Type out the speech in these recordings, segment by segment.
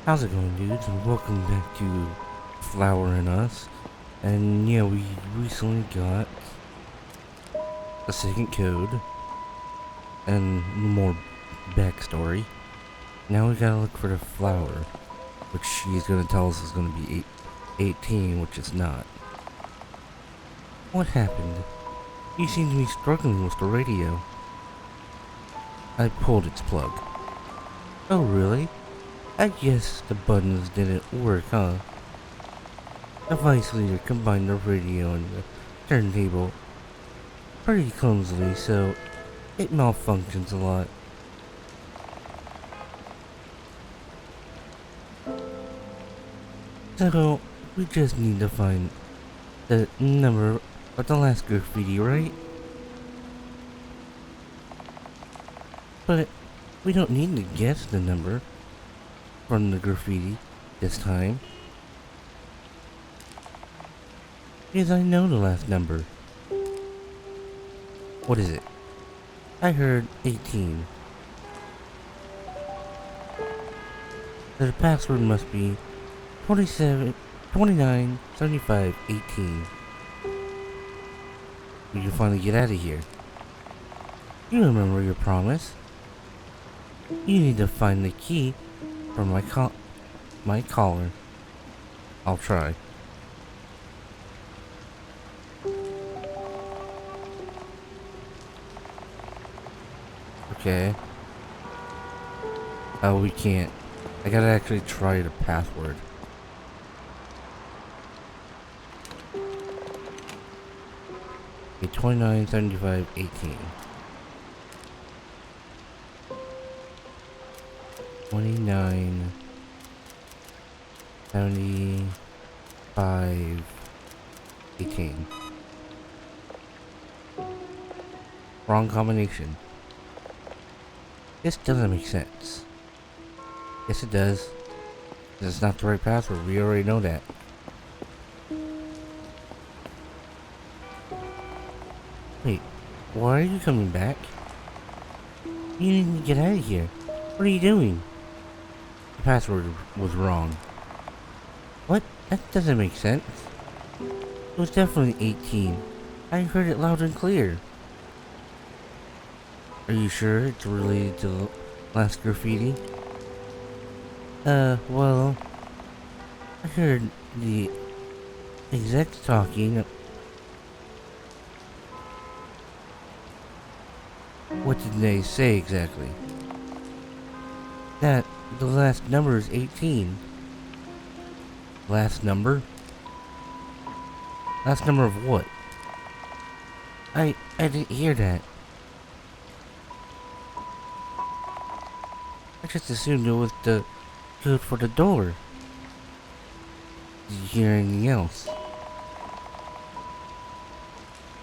How's it going, dudes? And welcome back to Flower and Us. And yeah, we recently got a second code and more backstory. Now we gotta look for the flower, which she's gonna tell us is gonna be 18, which it's not. What happened? You seem to be struggling with the radio. I pulled its plug. Oh, really? I guess the buttons didn't work, huh? The vice leader combined the radio and the turntable pretty clumsily, so it malfunctions a lot. So, we just need to find the number of the last graffiti, right? But we don't need to guess the number from the graffiti this time, because I know the last number. What is it? I heard 18. So the password must be 297518. We can finally get out of here. You remember your promise. You need to find the key for my collar. I'll try. Okay. Oh, we can't. I gotta actually try the password. Okay, 297518. 297518. Wrong combination. This doesn't make sense. Yes, it does. This is not the right password. We already know that. Wait, why are you coming back? You need to get out of here. What are you doing? The password was wrong. What? That doesn't make sense. It was definitely 18. I heard it loud and clear. Are you sure it's related to the last graffiti? Well, I heard the execs talking. What did they say exactly? That the last number is 18. Last number? Last number of what? I didn't hear that. I just assumed it was the code for the door. Did you hear anything else?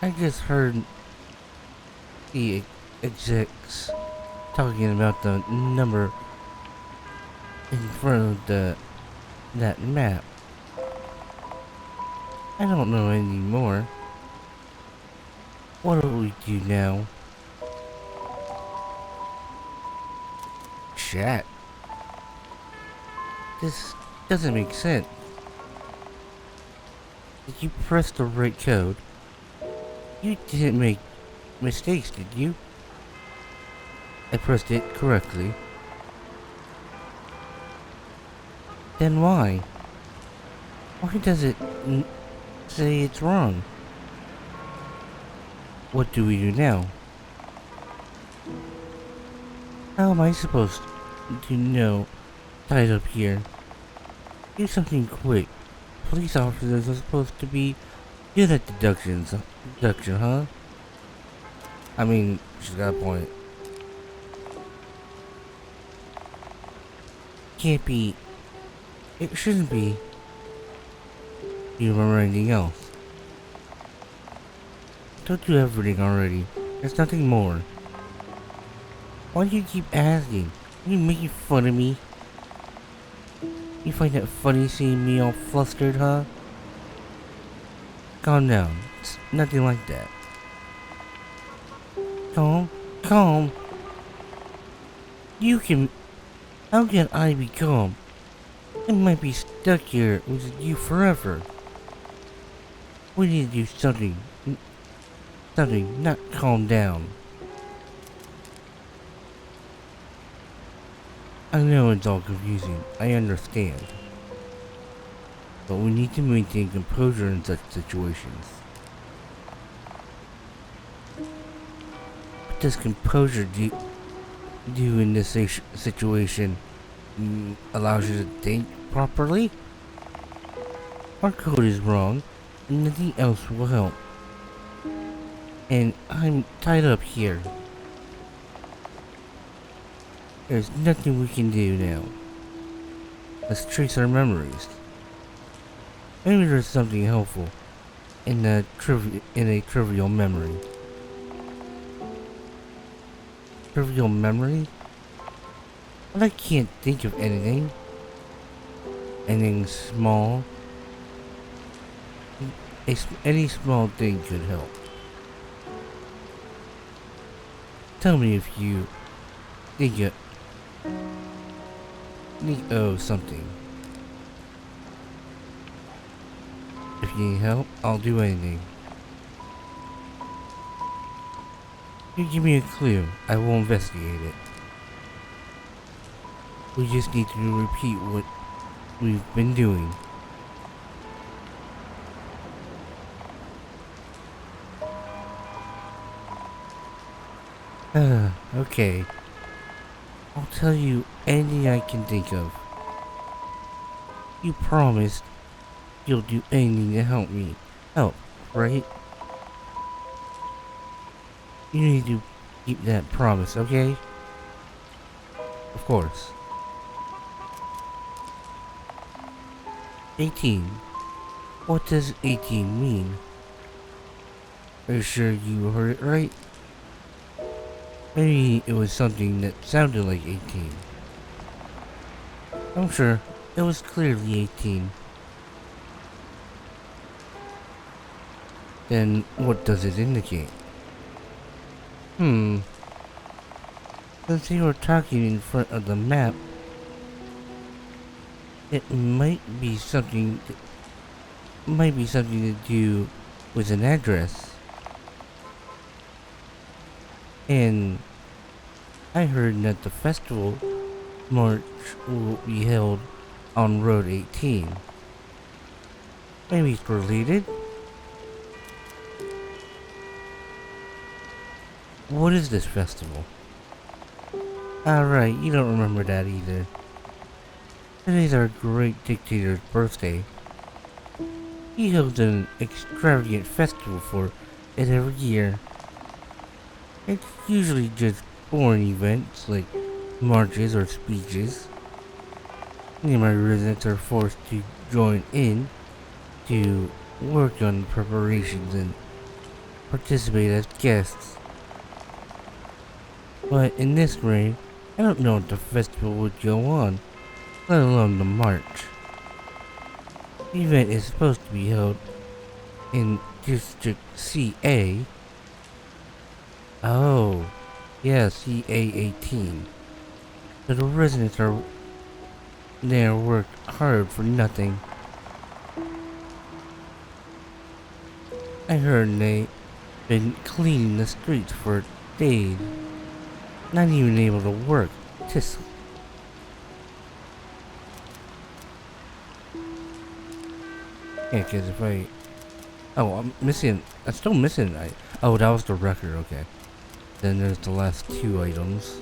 I just heard the execs talking about the number in front of that map. I don't know anything more. What do we do now? Chat. This doesn't make sense. Did you press the right code? You didn't make mistakes, did you? I pressed it correctly. Then why? Why does it say it's wrong? What do we do now? How am I supposed to know? Tied up here. Do something quick. Police officers are supposed to be good at deduction, huh? I mean, she's got a point. Can't be. It shouldn't be. Do you remember anything else? Don't do everything already. There's nothing more. Why do you keep asking? Are you making fun of me? You find it funny seeing me all flustered, huh? Calm down. It's nothing like that. Calm? You can... How can I be calm? I might be stuck here with you forever. We need to do something. Something, not calm down. I know it's all confusing. I understand. But we need to maintain composure in such situations. What does composure do in this situation? Allows you to think properly? Our code is wrong, and nothing else will help. And I'm tied up here. There's nothing we can do now. Let's trace our memories. Maybe there's something helpful in a trivial memory. Trivial memory? But I can't think of anything. Anything small. Any small thing could help. Tell me if you think something. If you need help, I'll do anything. You give me a clue, I will investigate it. We just need to repeat what we've been doing. Okay. I'll tell you anything I can think of. You promised you'll do anything to help me. Help, right? You need to keep that promise, okay? Of course. 18. What does 18 mean? Are you sure you heard it right? Maybe it was something that sounded like 18. I'm sure it was clearly 18. Then what does it indicate? Since you were talking in front of the map, it might be something to do with an address. And I heard that the festival march will be held on Road 18. Maybe it's related? What is this festival? Alright, you don't remember that either. Today's our great dictator's birthday. He holds an extravagant festival for it every year. It's usually just boring events like marches or speeches. Nearby residents are forced to join in to work on preparations and participate as guests. But in this rain, I don't know if the festival would go on, let alone the march. The event is supposed to be held in District CA. Oh, yeah, CA-18. So the residents are there work hard for nothing. I heard they've been cleaning the streets for days. Not even able to work. Just yeah, cause if I I'm still missing oh, that was the record, okay. Then there's the last 2 items.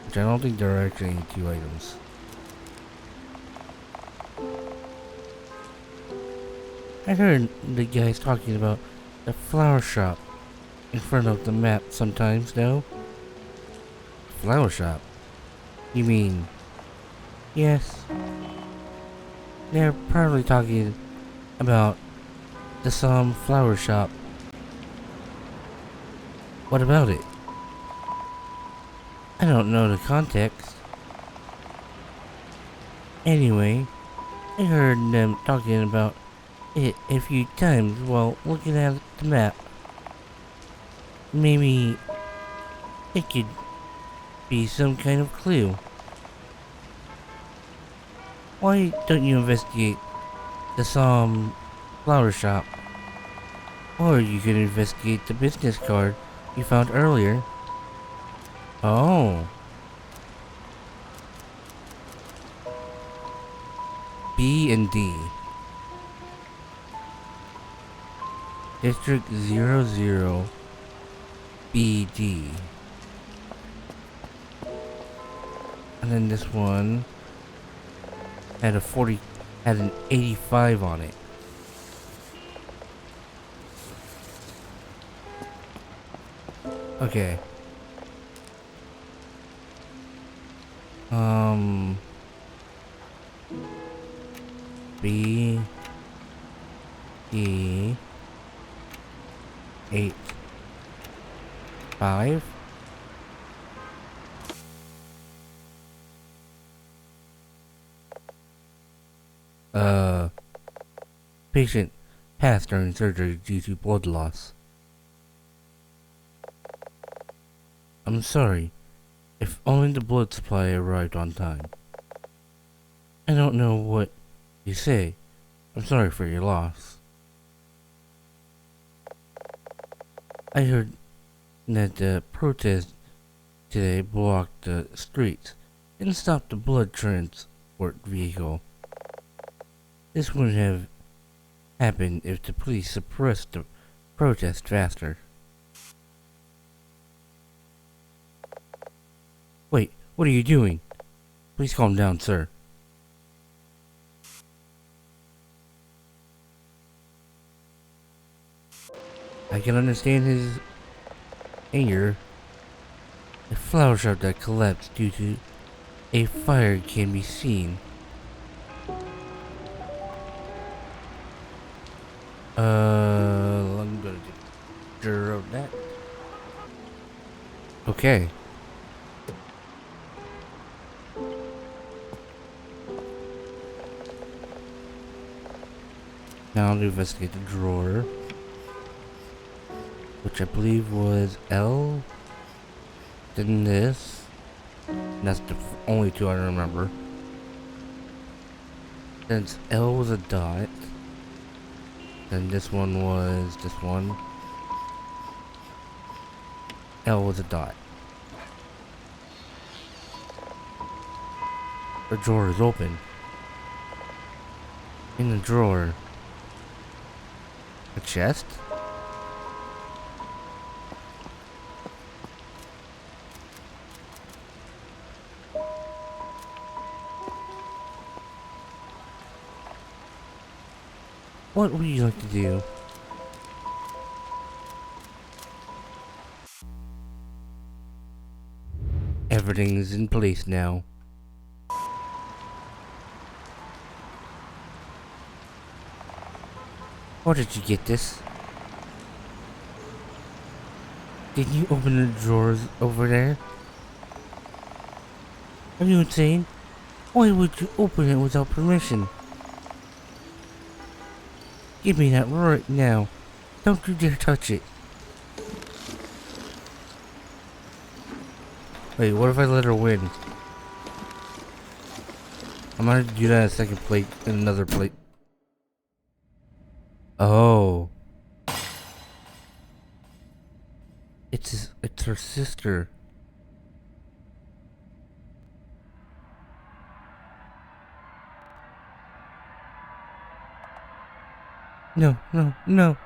Which I don't think there are actually any 2 items. I heard the guys talking about the flower shop in front of the map sometimes, though. Flower shop? You mean... Yes. They're probably talking about the Somme flower shop. What about it? I don't know the context. Anyway, I heard them talking about it a few times while looking at the map. Maybe it could be some kind of clue. Why don't you investigate this, flower shop? Or you could investigate the business card you found earlier. Oh. B and D. District 00 BD. And then this one had an 85 on it. Okay. B E 8 5. Patient passed during surgery due to blood loss. I'm sorry. If only the blood supply arrived on time. I don't know what you say. I'm sorry for your loss. I heard that the protest today blocked the streets and stopped the blood transport vehicle. This wouldn't have happened if the police suppressed the protest faster. Wait, what are you doing? Please calm down, sir. I can understand his anger. A flower shop that collapsed due to a fire can be seen. I'm gonna take a picture of that. Okay. Now to investigate the drawer, which I believe was L. Then this. And that's the only two I remember. Since L was a dot, then this one was this one. L was a dot. The drawer is open. In the drawer, a chest? What would you like to do? Everything is in place now. How did you get this? Did you open the drawers over there? Are you insane? Why would you open it without permission? Give me that right now. Don't you dare touch it. Wait, what if I let her win? I'm gonna do that in a second plate, in another plate. Oh. It's her sister. No, no, no.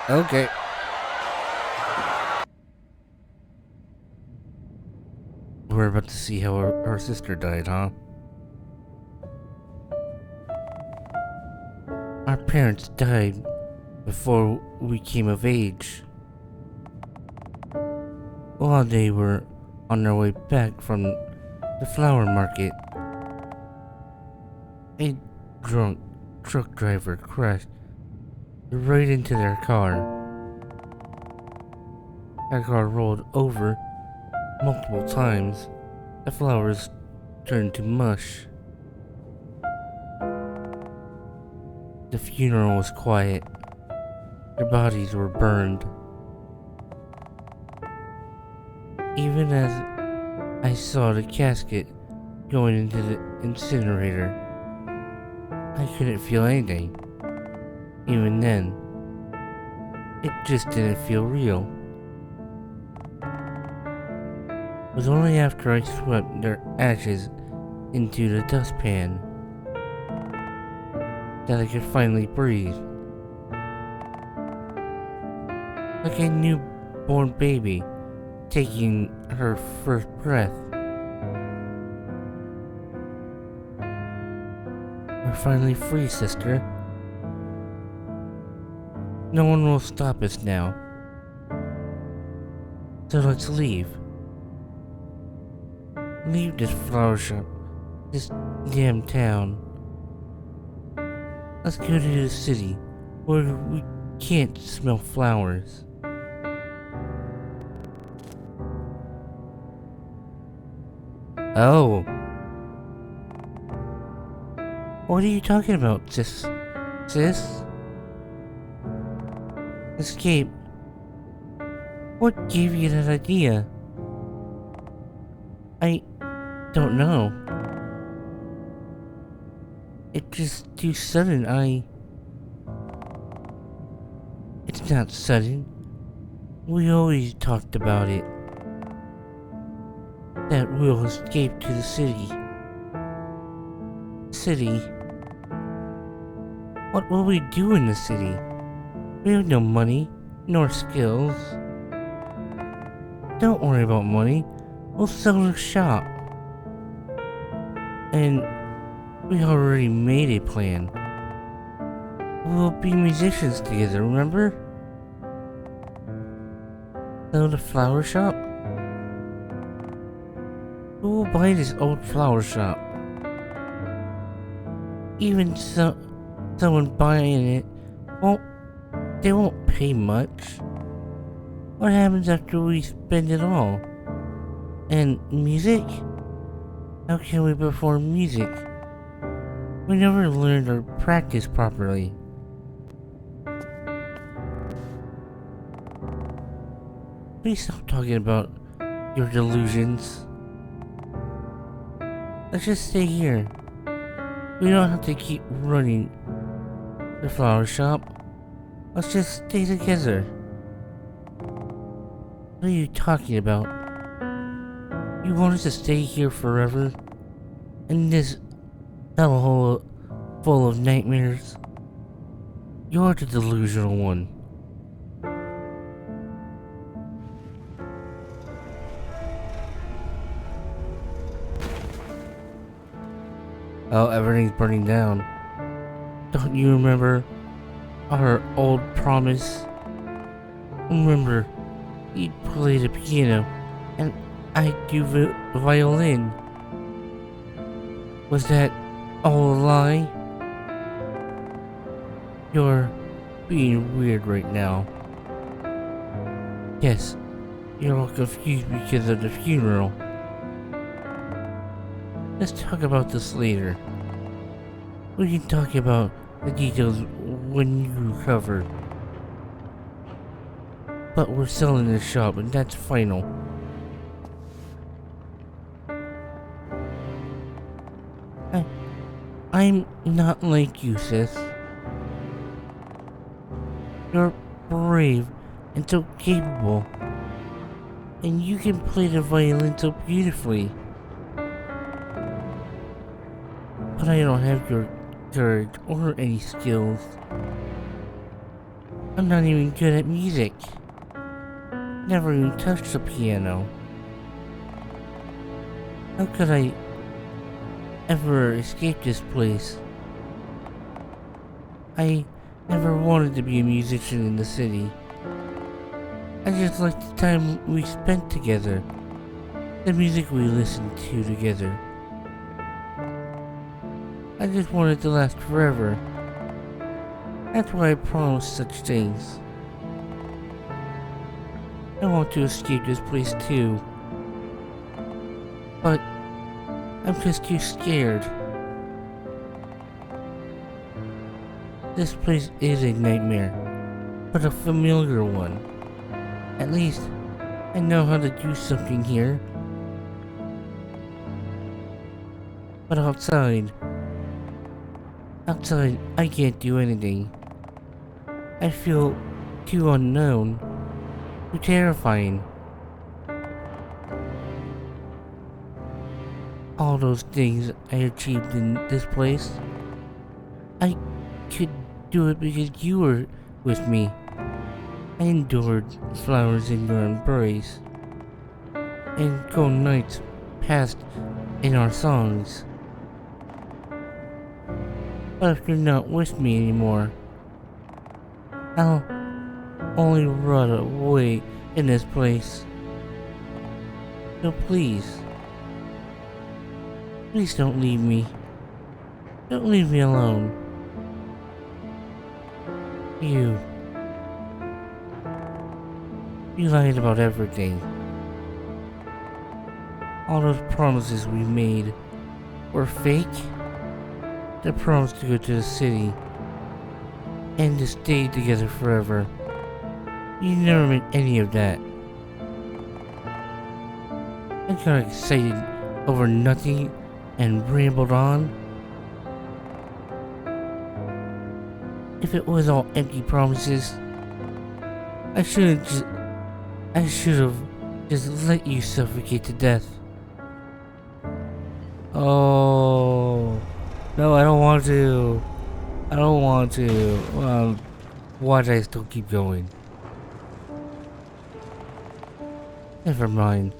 Okay. We're about to see how her sister died, huh? Our parents died before we came of age. While they were on their way back from the flower market, a drunk truck driver crashed right into their car. That car rolled over multiple times. The flowers turned to mush. The funeral was quiet. Their bodies were burned. Even as I saw the casket going into the incinerator, I couldn't feel anything. Even then, it just didn't feel real. It was only after I swept their ashes into the dustpan that I could finally breathe. Like a newborn baby taking her first breath. We're finally free, sister. No one will stop us now. So let's leave. Leave this flower shop, this damn town. Let's go to the city where we can't smell flowers. Oh. What are you talking about, sis? Escape? What gave you that idea? I don't know. It's just too sudden. It's not sudden. We always talked about it. That we'll escape to the city. City? What will we do in the city? We have no money, nor skills. Don't worry about money. We'll sell the shop. And we already made a plan. We'll be musicians together, remember? Sell the flower shop? Who will buy this old flower shop? Even someone buying it they won't pay much. What happens after we spend it all? And music? How can we perform music? We never learned or practiced properly. Please stop talking about your delusions. Let's just stay here. We don't have to keep running the flower shop. Let's just stay together. What are you talking about? You want us to stay here forever? In this hellhole full of nightmares? You're the delusional one. Oh, everything's burning down. Don't you remember our old promise? Remember, you'd play the piano and I'd do violin. Was that all a lie? You're being weird right now. Yes, you're all confused because of the funeral. Let's talk about this later. We can talk about the details when you recover. But we're selling this shop and that's final. I'm not like you, sis. You're brave and so capable. And you can play the violin so beautifully. But I don't have your courage or any skills. I'm not even good at music. Never even touched the piano. How could I ever escape this place? I never wanted to be a musician in the city. I just liked the time we spent together. The music we listened to together. I just wanted it to last forever. That's why I promised such things. I want to escape this place too. But I'm just too scared. This place is a nightmare, but a familiar one. At least I know how to do something here. But outside, I can't do anything. I feel too unknown, too terrifying. All those things I achieved in this place, I could do it because you were with me. I endured flowers in your embrace, and cold nights passed in our songs. But if you're not with me anymore, I'll only rot away in this place. So please don't leave me. Don't leave me alone. You lied about everything. All those promises we made were fake. The promise to go to the city and to stay together forever. You never meant any of that. I got excited over nothing and rambled on. If it was all empty promises, I should have just let you suffocate to death. Oh, no, I don't want to. I don't want to. Why do I still keep going? Never mind.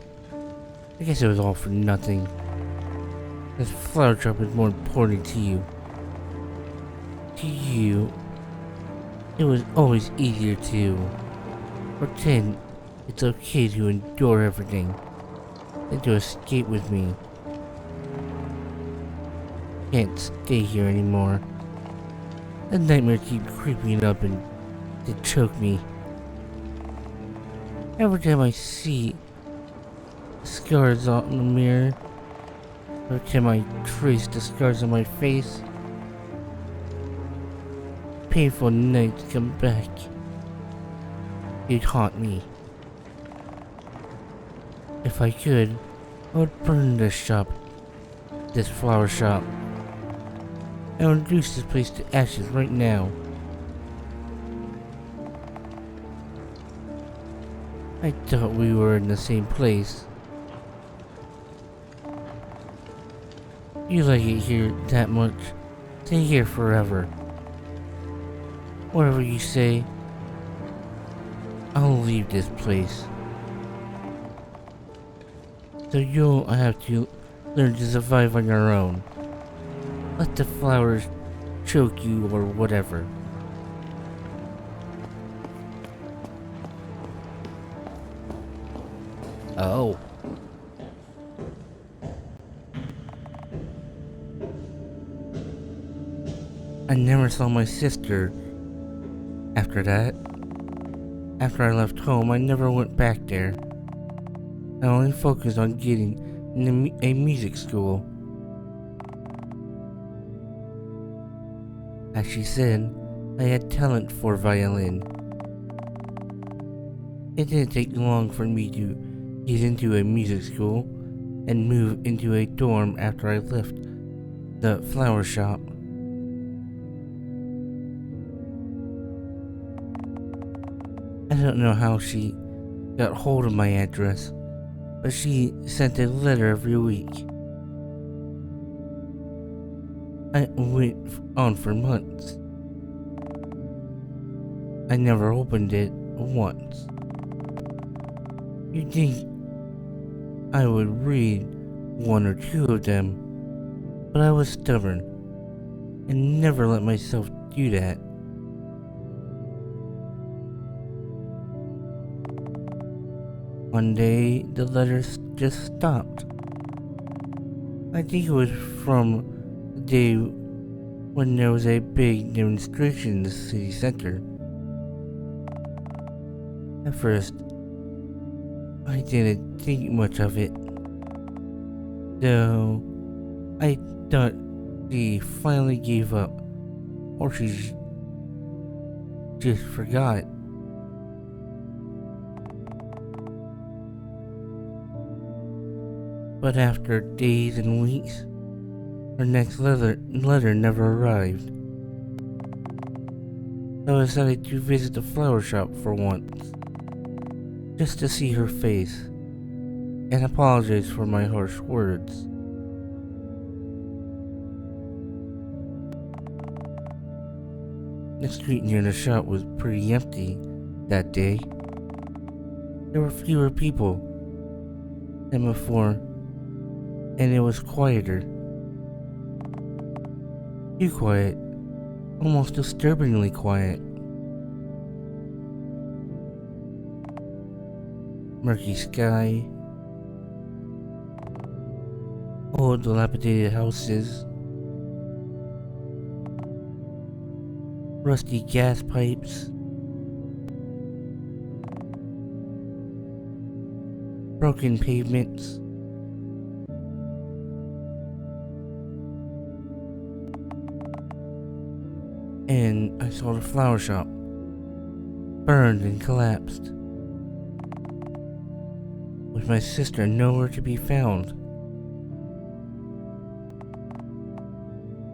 I guess it was all for nothing. This flower shop is more important to you. To you, it was always easier to pretend it's okay to endure everything than to escape with me. Can't stay here anymore. The nightmares keep creeping up and they choke me. Every time I see scars on the mirror, every time I trace the scars on my face, painful nights come back. You'd haunt me. If I could, I would burn this shop, this flower shop. I would reduce this place to ashes right now. I thought we were in the same place. You like it here that much, stay here forever. Whatever you say, I'll leave this place. So you'll have to learn to survive on your own. Let the flowers choke you or whatever. Oh. I never saw my sister after that. After I left home, I never went back there. I only focused on getting into a music school. As she said, I had talent for violin. It didn't take long for me to get into a music school and move into a dorm after I left the flower shop. I don't know how she got hold of my address, but she sent a letter every week. I went on for months. I never opened it once. You'd think I would read one or two of them, but I was stubborn and never let myself do that. One day, the letters just stopped. I think it was from the day when there was a big demonstration in the city center. At first, I didn't think much of it, though I thought she finally gave up, or she just forgot. But after days and weeks, her next letter never arrived. So I decided to visit the flower shop for once, just to see her face, and apologize for my harsh words. The street near the shop was pretty empty that day. There were fewer people than before, and it was quieter. Too quiet, almost disturbingly quiet. Murky sky, old dilapidated houses, rusty gas pipes, broken pavements, and I saw the flower shop burned and collapsed, with my sister nowhere to be found.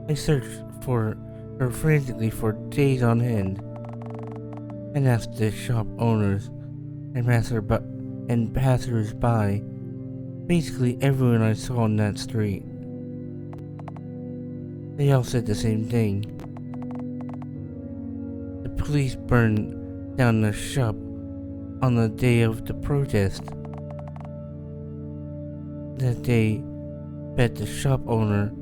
I searched for her frantically for days on end, and asked the shop owners and passers-by, basically everyone I saw on that street. They all said the same thing. The police burned down the shop on the day of the protest. That day, beat the shop owner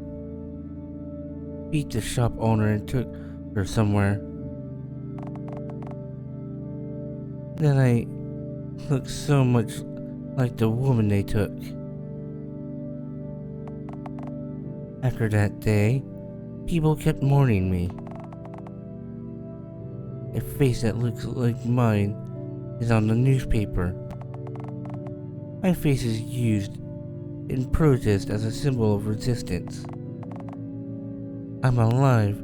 and took her somewhere. Then I looked so much like the woman they took. After that day, people kept mourning me. A face that looks like mine is on the newspaper. My face is used in protest as a symbol of resistance. I'm alive,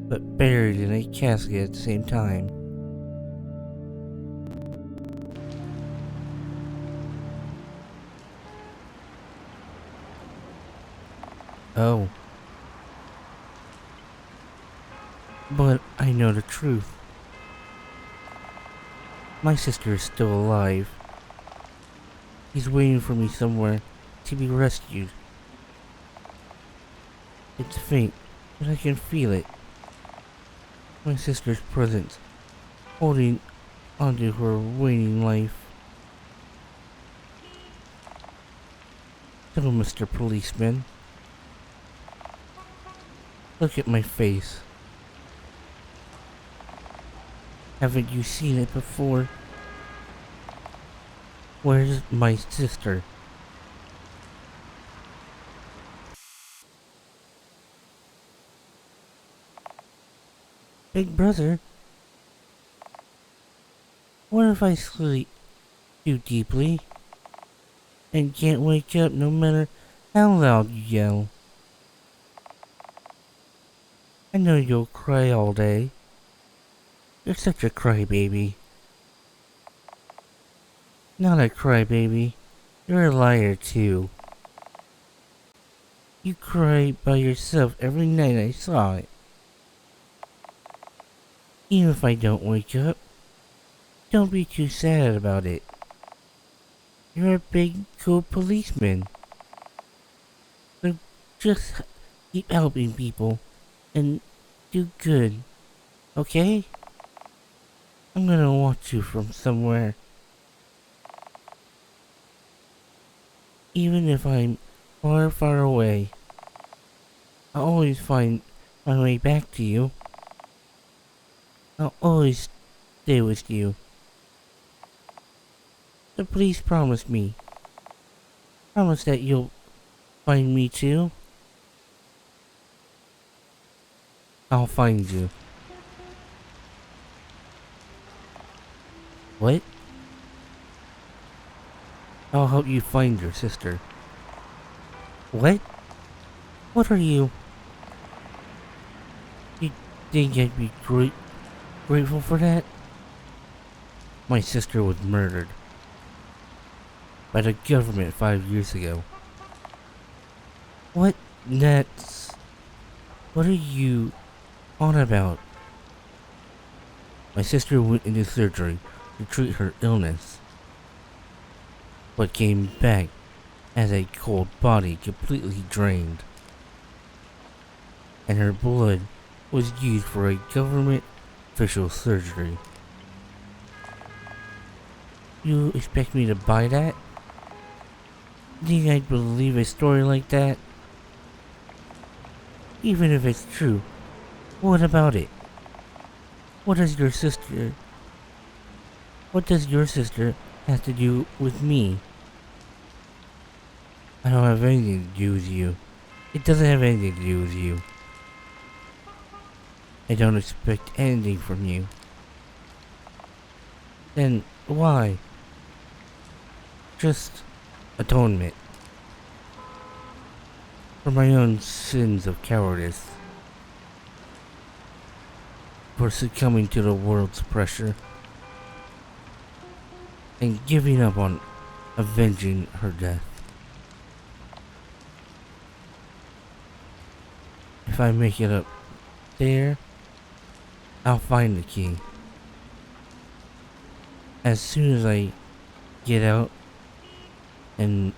but buried in a casket at the same time. Oh. But I know the truth. My sister is still alive. She's waiting for me somewhere to be rescued. It's faint, but I can feel it. My sister's presence, holding onto her waning life. So, Mr. Policeman, look at my face. Haven't you seen it before? Where's my sister? Big brother, what if I sleep too deeply and can't wake up no matter how loud you yell? I know you'll cry all day. You're such a crybaby. Not a crybaby. You're a liar too. You cry by yourself every night I saw it. Even if I don't wake up, don't be too sad about it. You're a big, cool policeman. So just keep helping people and do good, okay? I'm gonna watch you from somewhere. Even if I'm far, far away, I'll always find my way back to you. I'll always stay with you. So please promise me. Promise that you'll find me too. I'll find you. What? I'll help you find your sister. What? What are you? You think I'd be grateful for that? My sister was murdered by the government 5 years ago. What? That's... What are you on about? My sister went into surgery to treat her illness, but came back as a cold body completely drained, and her blood was used for a government official surgery. You expect me to buy that? Think I'd believe a story like that? Even if it's true, what about it? What does your sister have to do with me? I don't have anything to do with you. It doesn't have anything to do with you. I don't expect anything from you. Then why? Just atonement for my own sins of cowardice, for succumbing to the world's pressure, and giving up on avenging her death. If I make it up there, I'll find the key. As soon as I get out and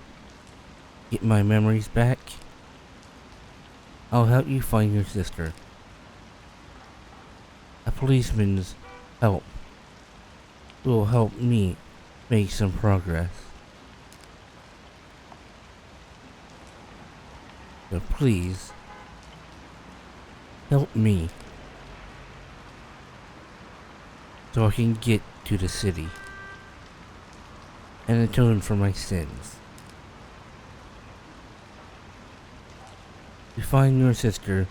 get my memories back, I'll help you find your sister. A policeman's help will help me make some progress. So please, help me so I can get to the city and atone for my sins. To find your sister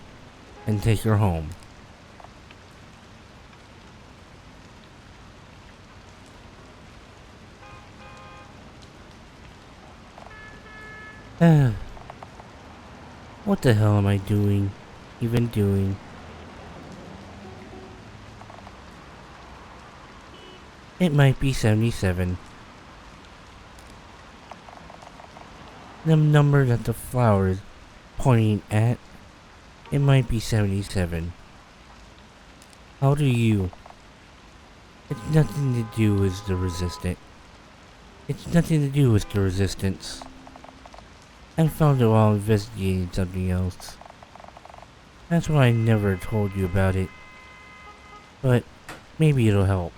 and take her home. What the hell am I doing? Even doing? It might be 77. The number that the flower is pointing at, it might be 77. How do you? It's nothing to do with the resistance. It's nothing to do with the resistance. I found it while investigating something else. That's why I never told you about it. But maybe it'll help.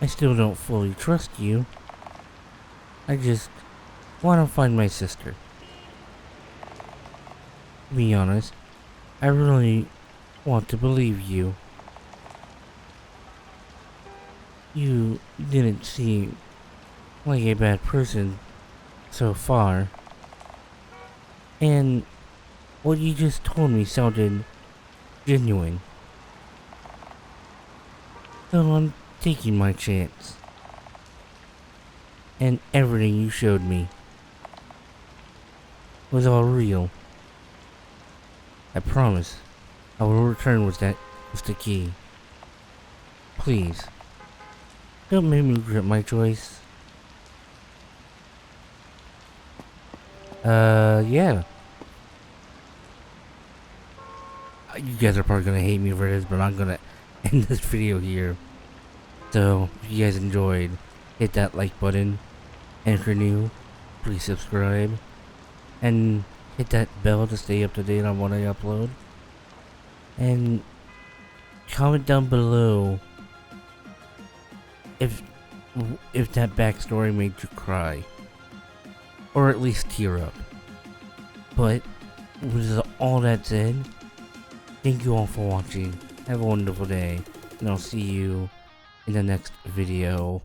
I still don't fully trust you. I just want to find my sister. To be honest, I really want to believe you. You didn't seem like a bad person so far. And what you just told me sounded genuine. So I'm taking my chance. And everything you showed me was all real. I promise I will return with the key. Please, don't make me regret my choice. Yeah. You guys are probably gonna hate me for this, but I'm gonna end this video here. So, if you guys enjoyed, hit that like button. And if you're new, please subscribe. And hit that bell to stay up to date on what I upload. And comment down below if that backstory made you cry. Or at least tear up. But with all that said, thank you all for watching. Have a wonderful day. And I'll see you in the next video.